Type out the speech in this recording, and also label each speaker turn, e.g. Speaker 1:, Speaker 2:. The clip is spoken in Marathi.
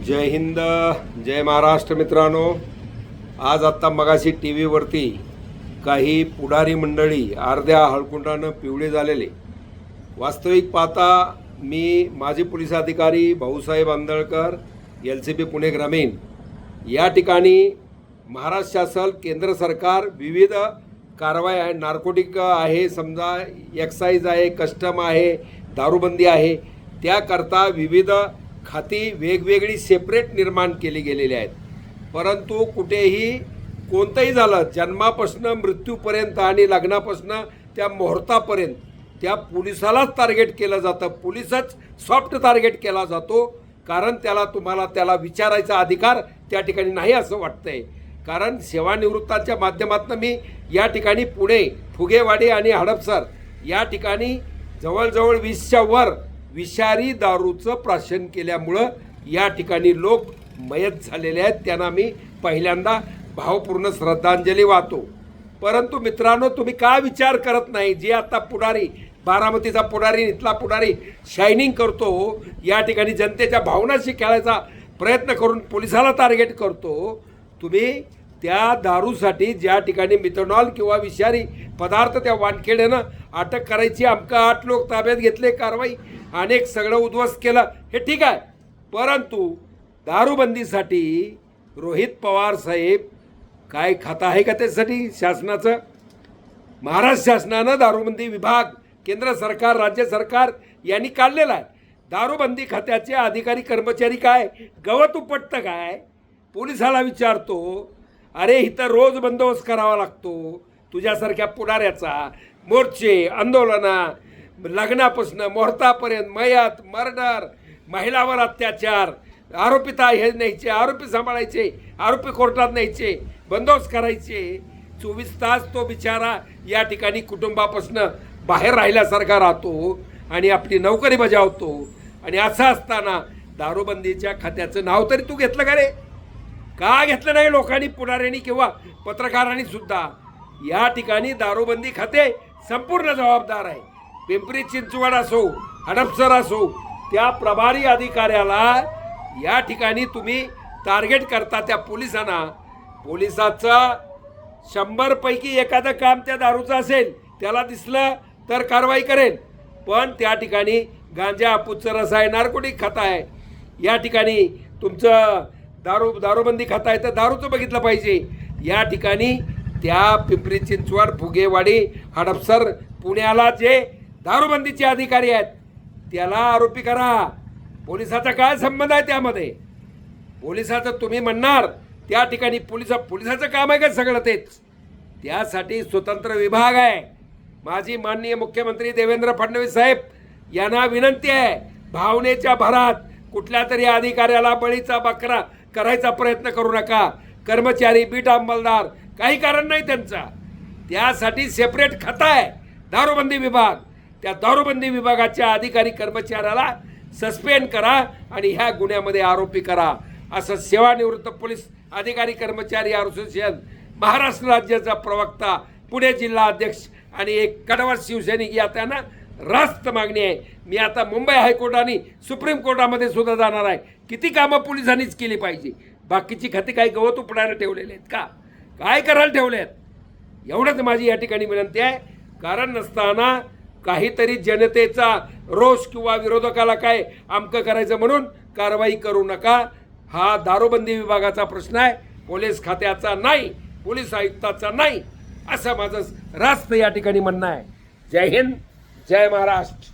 Speaker 1: जय हिंद, जय महाराष्ट्र. मित्रांनो, आज आत्ता मगाशी टी व्हीवरती काही पुढारी मंडळी अर्ध्या हळकुंडानं पिवळे झालेले. वास्तविक पाहता मी माजी पोलीस अधिकारी भाऊसाहेब आंदळकर, LCP पुणे ग्रामीण या ठिकाणी महाराष्ट्र शासन, केंद्र सरकार विविध कारवाई आहे, नार्कोटिक आहे, समजा एक्साईज आहे, कस्टम आहे, दारूबंदी आहे, त्याकरता विविध खाती वेगवेगळी सेपरेट निर्माण केली गेलेली आहेत. परंतु कुठेही कोणतंही झालं, जन्मापासून मृत्यूपर्यंत आणि लग्नापासून त्या मुहूर्तापर्यंत त्या पोलिसालाच टार्गेट केलं जातं. पोलिसच सॉफ्ट टार्गेट केला जातो, कारण त्याला विचारायचा अधिकार त्या ठिकाणी नाही असं वाटतंय. कारण सेवानिवृत्तांच्या माध्यमातून मी या ठिकाणी पुणे, फुगेवाडी आणि हडपसर या ठिकाणी जवळजवळ 20च्या वर विषारी दारूचं प्राशन केल्यामुळं या ठिकाणी लोक मयत झालेले आहेत. त्यांना मी पहिल्यांदा भावपूर्ण श्रद्धांजली वाहतो. परंतु मित्रांनो, तुम्ही का विचार करत नाही? जे आता पुढारी, बारामतीचा पुढारी, इथला पुढारी शायनिंग करतो, या ठिकाणी जनतेच्या भावनाशी खेळायचा प्रयत्न करून पोलिसाला टार्गेट करतो. तुम्ही त्या दारूसाठी ज्या ठिकाणी मिथेनॉल किंवा विषारी पदार्थ त्या वानखेड्यानं अटक करायची, आमका 8 लोक ताब्यात घेतले, कारवाई अनेक सगळं उद्ध्वस्त केलं, हे ठीक आहे. परंतु दारूबंदीसाठी रोहित पवार साहेब काय खाता आहे का त्यासाठी शासनाचं? महाराष्ट्र शासनानं दारूबंदी विभाग केंद्र सरकार, राज्य सरकार यांनी काढलेला आहे. दारूबंदी खात्याचे अधिकारी कर्मचारी काय गवत उपटतं काय? पोलिसाला विचारतो, अरे इथं रोज बंदोबस्त करावा लागतो तुझ्यासारख्या पुढाऱ्याचा. मोर्चे, आंदोलनं, लग्नापासून मुहूर्तापर्यंत मयत, मर्डर, महिलावर अत्याचार, आरोपिता हे न्यायचे, आरोपी सांभाळायचे, आरोपी कोर्टात न्यायचे, बंदोबस्त करायचे. 24 तास तो बिचारा या ठिकाणी कुटुंबापासून बाहेर राहिल्यासारखा राहतो आणि आपली नोकरी बजावतो. आणि असं असताना दारूबंदीच्या खात्याचं नाव तरी तू घेतलं का रे? का घेतलं नाही लोकांनी, पुढाऱ्यांनी किंवा पत्रकारांनी सुद्धा? या ठिकाणी दारूबंदी खाते संपूर्ण जबाबदार आहे. पिंपरी चिंचवड असो, हडपसर असो, त्या प्रभारी अधिकाऱ्याला या ठिकाणी तुम्ही टार्गेट करता. त्या पोलिसांना, पोलिसाचं 100 पैकी एखादं काम त्या दारूचं असेल, त्याला दिसलं तर कारवाई करेल. पण त्या ठिकाणी गांजा, हापूसचं रस आहे, नार्कोटिक खाता आहे. या ठिकाणी तुमचं दारूबंदी खाता आहे तर दारूचं बघितलं पाहिजे. या ठिकाणी त्या पिंपरी चिंचवड, फुगेवाडी, हडपसर, पुण्याला जे दारूबंदीचे अधिकारी आहेत त्याला आरोपी करा. पोलिसाचा काय संबंध आहे त्यामध्ये? पोलिसाचं तुम्ही म्हणणार त्या ठिकाणी पोलिसाचं काम आहे का सगळं तेच? त्यासाठी स्वतंत्र विभाग आहे. माझी माननीय मुख्यमंत्री देवेंद्र फडणवीस साहेब यांना विनंती आहे, भावनेच्या भरात कुठल्या तरी अधिकाऱ्याला बळीचा बकरा करायचा प्रयत्न करू नका. कर्मचारी, बीट अंमलदार, काही कारण नाही त्यांचा. त्यासाठी सेपरेट खाता आहे दारूबंदी विभाग. त्या दारूबंदी विभागाच्या अधिकारी कर्मचाऱ्याला सस्पेंड करा आणि ह्या गुन्ह्यामध्ये आरोपी करा. असं सेवानिवृत्त पोलीस अधिकारी कर्मचारी असोसिएशन महाराष्ट्र राज्याचा प्रवक्ता, पुणे जिल्हा अध्यक्ष आणि एक कडवट शिवसैनिक या त्यांना रास्त मागणी आहे. मी आता मुंबई हायकोर्ट आणि सुप्रीम कोर्टामध्ये सुद्धा जाणार आहे. किती कामं पोलिसांनीच केली पाहिजे? बाकीची खाती काही गवत उपडायला ठेवलेले आहेत का? काय करायला ठेवले आहेत? एवढंच माझी या ठिकाणी विनंती आहे. कारण नसताना काहीतरी जनतेचा रोष किंवा विरोधकाला काय आमकं करायचं म्हणून कारवाई करू नका. हा दारूबंदी विभागाचा प्रश्न आहे, पोलीस खात्याचा नाही, पोलीस आयुक्ताचा नाही, असं माझं रास्त या ठिकाणी म्हणणं आहे. जय हिंद, जय महाराष्ट्र.